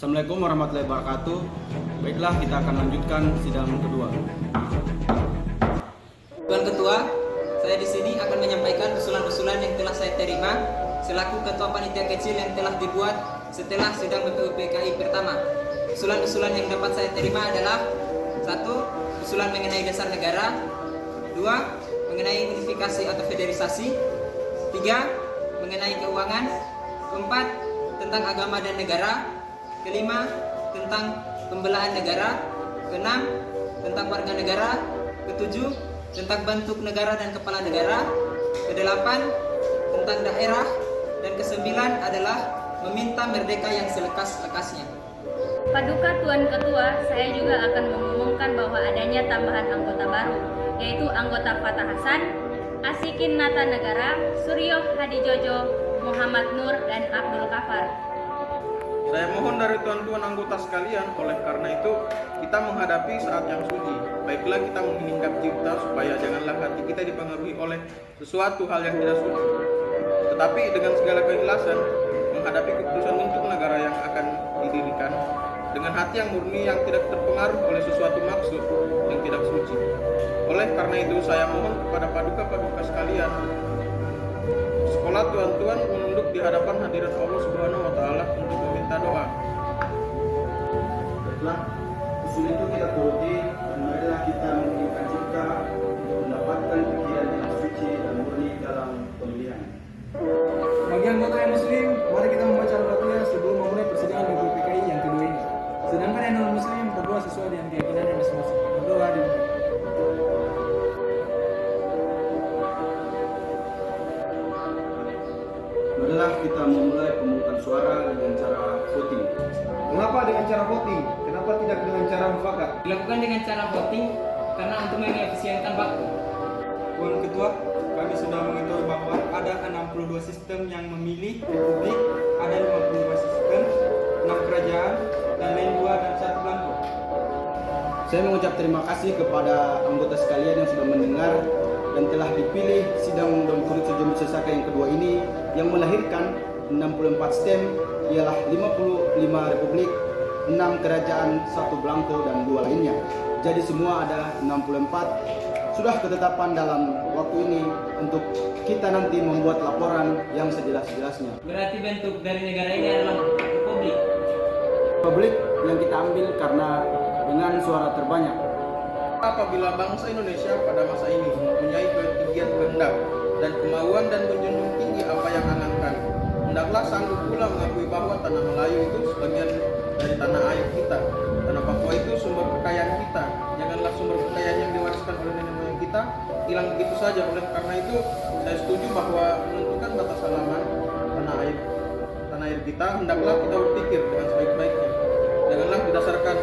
Assalamualaikum warahmatullahi wabarakatuh. Baiklah, kita akan lanjutkan sidang kedua. Tuan Ketua, saya di sini akan menyampaikan usulan-usulan yang telah saya terima selaku Ketua Panitia Kecil yang telah dibuat setelah sidang BPUPKI pertama. Usulan-usulan yang dapat saya terima adalah: 1. Usulan mengenai dasar negara. 2. Mengenai unifikasi atau federalisasi. 3. Mengenai keuangan. 4. Tentang agama dan negara. 5. Tentang pembelaan negara. 6. Tentang warga negara. 7. Tentang bentuk negara dan kepala negara. 8. Tentang daerah. Dan 9 adalah meminta merdeka yang selekas-lekasnya. Paduka Tuan Ketua, saya juga akan mengumumkan bahwa adanya tambahan anggota baru, yaitu anggota Fatah Hasan, Asikin Nata Negara, Suryo Hadi Jojo, Muhammad Nur, dan Abdul Kafar. Saya mohon dari tuan-tuan anggota sekalian, oleh karena itu kita menghadapi saat yang suci. Baiklah kita mengingat cipta supaya janganlah hati kita dipengaruhi oleh sesuatu hal yang tidak suci. Tetapi dengan segala keikhlasan menghadapi keputusan untuk negara yang akan didirikan dengan hati yang murni yang tidak terpengaruh oleh sesuatu maksud yang tidak suci. Oleh karena itu saya mohon kepada paduka-paduka sekalian, sekolah tuan-tuan menunduk di hadapan hadirat Allah Subhanahu wa taala untuk meminta doa. Baiklah, usul itu kita turuti dan marilah kita menginginkan cipta untuk mendapatkan pikiran yang suci dan murni dalam pemilihan. Bagi anggota yang muslim, mari kita membaca Al-Fatihah sebelum memulai persidangan BPUPKI yang kedua ini. Sedangkan yang non-muslim berdoa sesuai dengan keyakinannya masing-masing. Berdoa di Marilah kita memulai pemungutan suara dengan cara voting. Mengapa dengan cara voting? Kenapa tidak dengan cara mufakat? Dilakukan dengan cara voting karena untuk mengefisienkan waktu. Tuan Ketua, kami sudah mengetahui bahwa ada 62 sistem yang memilih republik, ada 52 sistem, 6 kerajaan, dan lain 2 dan 1 belangko. Saya mengucap terima kasih kepada anggota sekalian yang sudah mendengar dan telah dipilih sidang Domkurit Sejumlah Sesaka yang kedua ini yang melahirkan 64 stem, ialah 55 republik, 6 kerajaan, 1 belangko dan 2 lainnya. Jadi semua ada 64. Sudah ketetapan dalam waktu ini untuk kita nanti membuat laporan yang sejelas-jelasnya. Berarti bentuk dari negara ini adalah republik. Republik yang kita ambil karena dengan suara terbanyak. Apabila bangsa Indonesia pada masa ini mempunyai ketinggian kehendak dan kemauan dan menjunjung tinggi apa yang angankan, hendaklah sanggup pula mengakui bahwa tanah Melayu itu sebagian dari tanah air kita. Tanah Papua itu sumber kekayaan kita. Janganlah sumber kekayaan yang diwariskan oleh nenek moyang kita hilang begitu saja. Oleh karena itu saya setuju bahwa menentukan batas halaman tanah air kita, hendaklah kita berpikir dengan sebaik-baiknya. Janganlah didasarkan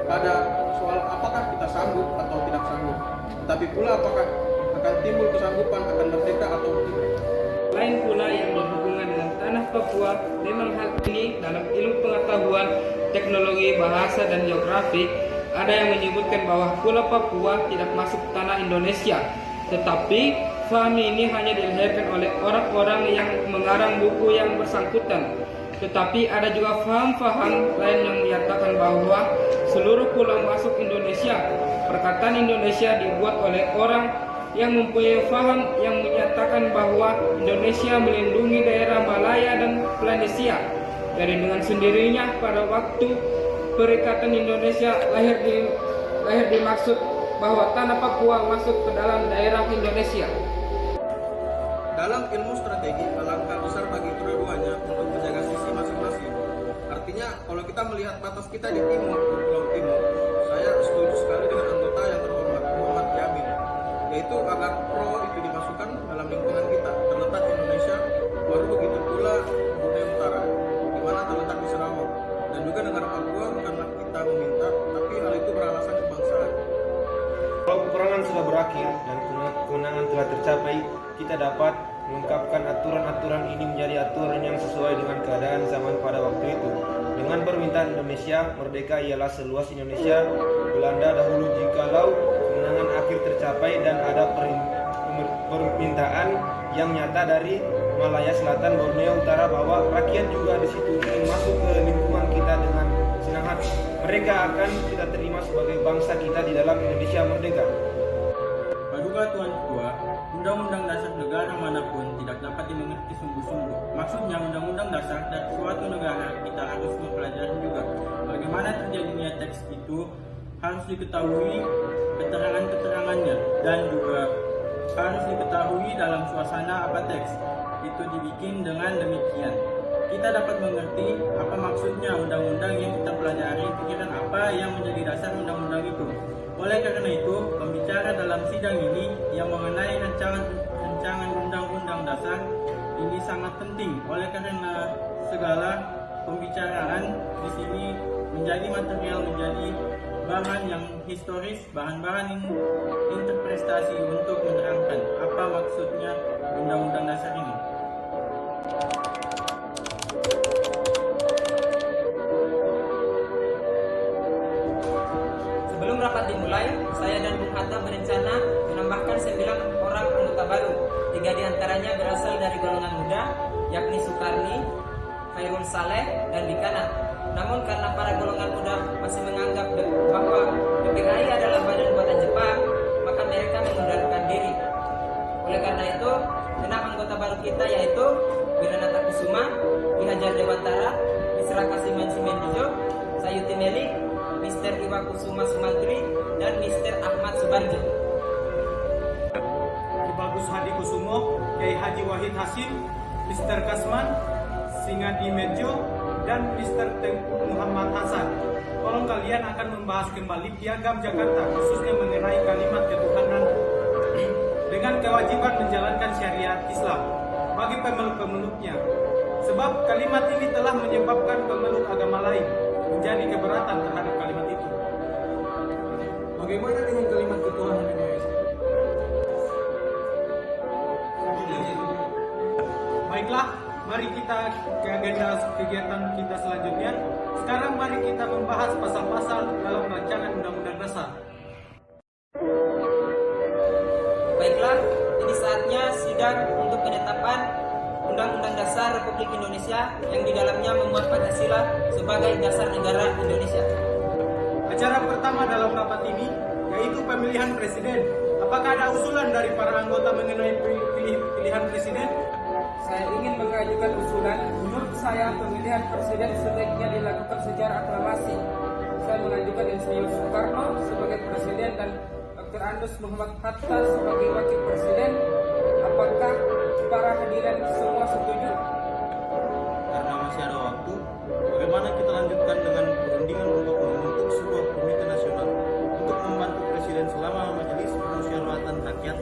pada soal apakah kita sanggup atau tidak sanggup, tetapi pula apakah akan timbul kesanggupan akan merdeka atau tidak. Lain pula yang berhubungan dengan tanah Papua, memang hal ini dalam ilmu pengetahuan, teknologi, bahasa, dan geografi, ada yang menyebutkan bahwa Pulau Papua tidak masuk tanah Indonesia. Tetapi faham ini hanya dilahirkan oleh orang-orang yang mengarang buku yang bersangkutan. Tetapi ada juga faham-faham lain yang menyatakan bahwa seluruh pulau masuk Indonesia. Perkataan Indonesia dibuat oleh orang yang mempunyai faham yang menyatakan bahwa Indonesia melindungi daerah Malaya dan Polynesia. Jadi dengan sendirinya pada waktu Perikatan Indonesia lahir dimaksud bahwa tanah Papua masuk ke dalam daerah Indonesia. Dalam ilmu strategi, alangkah besar bagi kedua-duanya untuk menjaga sisi masing-masing. Artinya, kalau kita melihat batas kita di timur, Pulau Timur, saya setuju sekali dengan anggota yang terhormat Muhammad Yamin, yaitu agar pro itu dimasukkan dalam lingkungan kita. Terletak Indonesia, baru begitu pula Brunei Utara, di mana terletak di Sarawak. Dan juga negara Papua bukanlah kita meminta, tapi hal itu beralasan kebangsaan. Kalau peperangan sudah berakhir dan kemenangan telah tercapai, kita dapat mengungkapkan aturan-aturan ini menjadi aturan yang sesuai dengan keadaan zaman pada waktu itu. Dengan permintaan Indonesia, merdeka ialah seluas Indonesia, Belanda dahulu jikalau kemenangan akhir tercapai dan ada permintaan yang nyata dari Malaya Selatan, Borneo Utara bahwa rakyat juga di situ ingin masuk ke lingkungan kita dengan mereka akan kita terima sebagai bangsa kita di dalam Indonesia merdeka. Paduka Tuan Ketua, Undang-Undang Dasar negara manapun tidak dapat dimengerti sungguh-sungguh. Maksudnya Undang-Undang Dasar dari suatu negara kita harus mempelajari juga. Bagaimana terjadinya teks itu harus diketahui keterangan-keterangannya dan juga harus diketahui dalam suasana apa teks itu dibikin dengan demikian. Kita dapat mengerti apa maksudnya undang-undang yang kita pelajari, pikiran apa yang menjadi dasar undang-undang itu. Oleh karena itu, pembicara dalam sidang ini yang mengenai rancangan undang-undang dasar ini sangat penting. Oleh karena segala pembicaraan di sini menjadi material, menjadi bahan yang historis, bahan-bahan interpretasi untuk menerangkan apa maksudnya undang-undang dasar ini. Sebelum rapat dimulai, saya dan Bung Hatta berencana menambahkan 9 orang anggota baru. 3 diantaranya berasal dari golongan muda, yakni Sukarni, Khairul Saleh, dan Dikana. Namun karena para golongan muda masih menganggap bahwa PPKI adalah badan buatan Jepang, maka mereka mengundurkan diri. Oleh karena itu, 6 anggota baru kita yaitu Wiranata Kusuma, Ki Hajar Dewantara, Misra Kasiman Simendijo, Sayuti Melik, Mr. Iwa Kusuma Sumantri, dan Mr. Ahmad Subarjo. Ki Bagus Hadi Kusumo, Kiai Haji Wahid Hasim, Mr. Kasman, Singadi Medjo, dan Mr. Tengku Muhammad Hasan. Tolong kalian akan membahas kembali Piagam Jakarta, khususnya mengenai kalimat ketuhanan dengan kewajiban menjalankan syariat Islam bagi pemeluk-pemeluknya. Sebab kalimat ini telah menyebabkan pemeluk agama lain menjadi keberatan terhadap kalimat itu. Bagaimana dengan kalimat ketuhanan Indonesia? Baiklah, mari kita ke agenda kegiatan kita selanjutnya. Sekarang mari kita membahas pasal-pasal dalam rancangan Undang-Undang Dasar. Baiklah, ini saatnya sidang untuk penetapan Undang-Undang Dasar Republik Indonesia yang di dalamnya memuat Pancasila sebagai dasar negara Indonesia. Acara pertama dalam rapat ini yaitu pemilihan presiden. Apakah ada usulan dari para anggota mengenai pilihan presiden? Saya ingin mengajukan usulan. Menurut saya, pemilihan presiden sebaiknya dilakukan secara aklamasi. Saya mengajukan Insinyur Soekarno sebagai presiden dan Dr. Andus Muhammad Hatta sebagai wakil presiden. Apakah para hadirin semua setuju? Karena masih ada waktu, bagaimana kita lanjutkan dengan perundingan untuk membentuk sebuah komite nasional untuk membantu presiden selama majelis permusyawaratan rakyat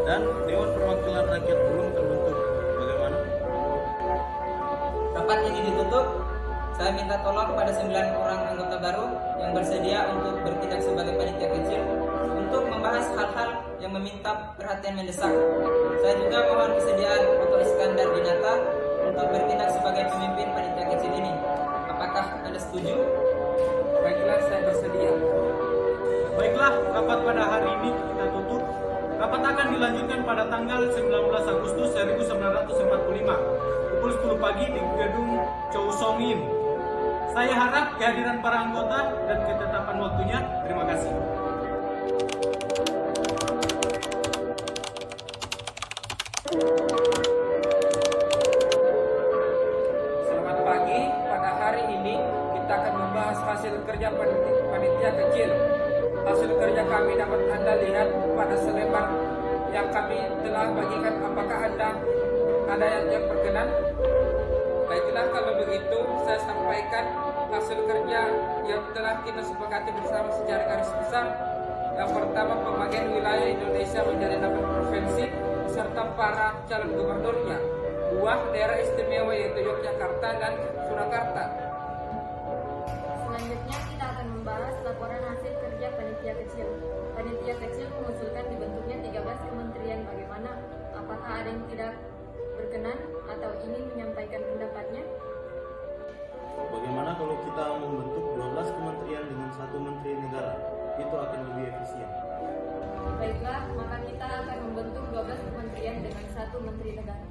dan Dewan Perwakilan Rakyat belum terbentuk. Bagaimana? Rapat ini ditutup. Saya minta tolong kepada 9 orang anggota baru yang bersedia untuk bertindak sebagai panitia kecil untuk membahas hal-hal yang meminta perhatian mendesak. Saya juga mohon kesediaan Oto Iskandar Dinata untuk bertindak sebagai pemimpin panitia kecil ini. Apakah Anda setuju? Baiklah, saya bersedia. Baiklah, rapat pada hari ini kita tutup. Rapat akan dilanjutkan pada tanggal 19 Agustus 1945 pukul 10 pagi di Gedung Chow Song Yin. Saya harap kehadiran para anggota dan ketetapan waktunya. Terima kasih. Selamat pagi. Pada hari ini kita akan membahas hasil kerja panitia kecil. Hasil kerja kami dapat Anda lihat pada selebar yang kami telah bagikan. Apakah Anda ada yang berkenan? Baiklah, kalau begitu saya sampaikan hasil kerja yang telah kita sepakati bersama secara garis besar. Yang pertama, pembagian wilayah Indonesia menjadi 8 provinsi serta para calon gubernurnya. 2 daerah istimewa yaitu Yogyakarta dan Surakarta. Selanjutnya kita akan membahas laporan hasil kerja panitia kecil. Panitia kecil mengusulkan dibentuknya 13 kementerian. Bagaimana? Apakah ada yang tidak berkenan atau ingin menyampaikan pendapatnya? Bagaimana kalau kita membentuk 12 kementerian dengan 1 menteri negara? Itu akan lebih efisien. Baiklah, maka kita akan membentuk 12 kementerian dengan 1 menteri negara.